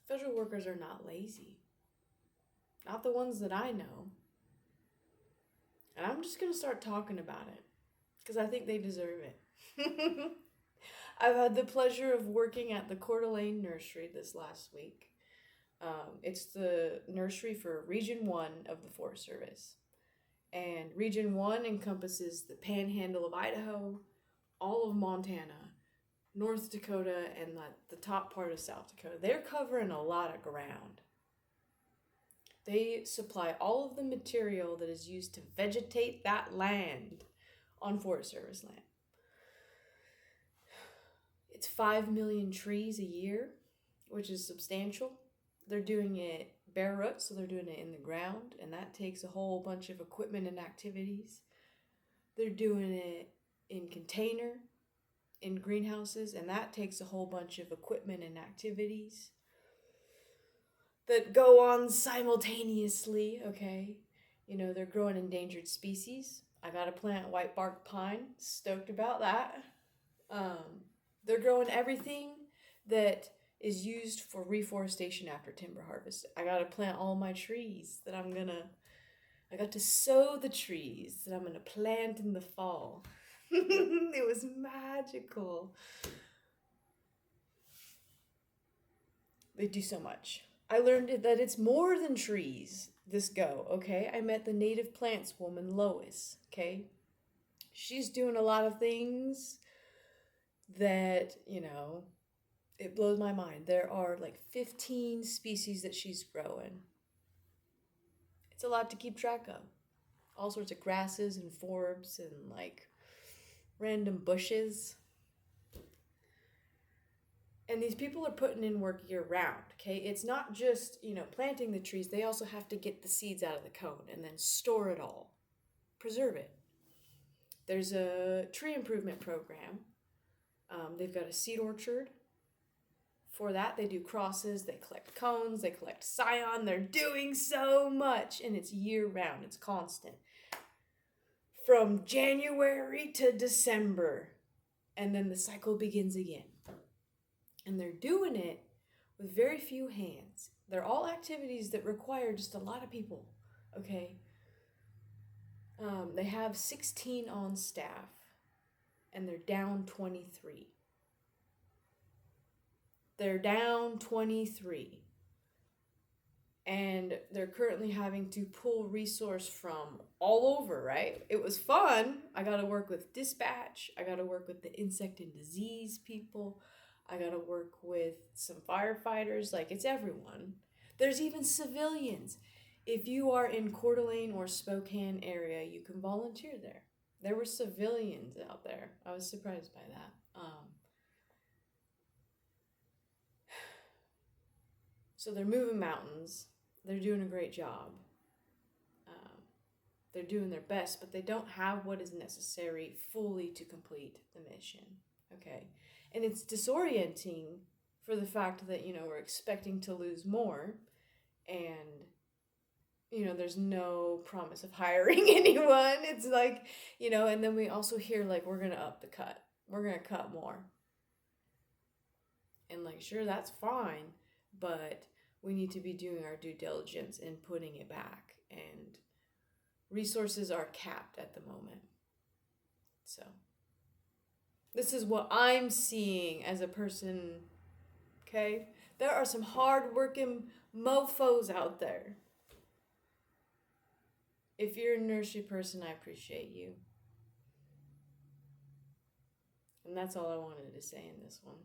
Federal workers are not lazy. Not the ones that I know. And I'm just going to start talking about it because I think they deserve it. I've had the pleasure of working at the Coeur D'Alene Nursery this last week. It's the nursery for Region 1 of the Forest Service. And Region 1 encompasses the panhandle of Idaho, all of Montana, North Dakota, and the top part of South Dakota. They're covering a lot of ground. They supply all of the material that is used to vegetate that land on Forest Service land. It's 5 million trees a year, which is substantial. They're doing it bare root, so they're doing it in the ground, and that takes a whole bunch of equipment and activities. They're doing it in container, in greenhouses, and that takes a whole bunch of equipment and activities that go on simultaneously, okay? You know, they're growing endangered species. I got to plant white bark pine, stoked about that. They're growing everything that is used for reforestation after timber harvest. I got to plant all my trees that I got to sow the trees that I'm going to plant in the fall. It was magical. They do so much. I learned that it's more than trees, this go, okay? I met the native plants woman, Lois, okay? She's doing a lot of things that, you know, it blows my mind. There are like 15 species that she's growing. It's a lot to keep track of. All sorts of grasses and forbs and like random bushes. And these people are putting in work year round, okay? It's not just, you know, planting the trees. They also have to get the seeds out of the cone and then store it all. Preserve it. There's a tree improvement program. They've got a seed orchard. For that, they do crosses, they collect cones, they collect scion. They're doing so much, and it's year round. It's constant. From January to December, and then the cycle begins again. And they're doing it with very few hands. They're all activities that require just a lot of people, okay? They have 16 on staff, and they're down 23. They're down 23. And they're currently having to pull resource from all over, right? It was fun. I got to work with dispatch. I got to work with the insect and disease people. I got to work with some firefighters. Like, it's everyone. There's even civilians. If you are in Coeur d'Alene or Spokane area, you can volunteer there. There were civilians out there. I was surprised by that. So they're moving mountains. They're doing a great job. They're doing their best, but they don't have what is necessary fully to complete the mission. Okay. And it's disorienting for the fact that, you know, we're expecting to lose more and, you know, there's no promise of hiring anyone. It's like, you know, and then we also hear like, we're going to up the cut. We're going to cut more. And like, sure, that's fine, but we need to be doing our due diligence in putting it back. And resources are capped at the moment. So this is what I'm seeing as a person, okay? There are some hard-working mofos out there. If you're a nursery person, I appreciate you. And that's all I wanted to say in this one.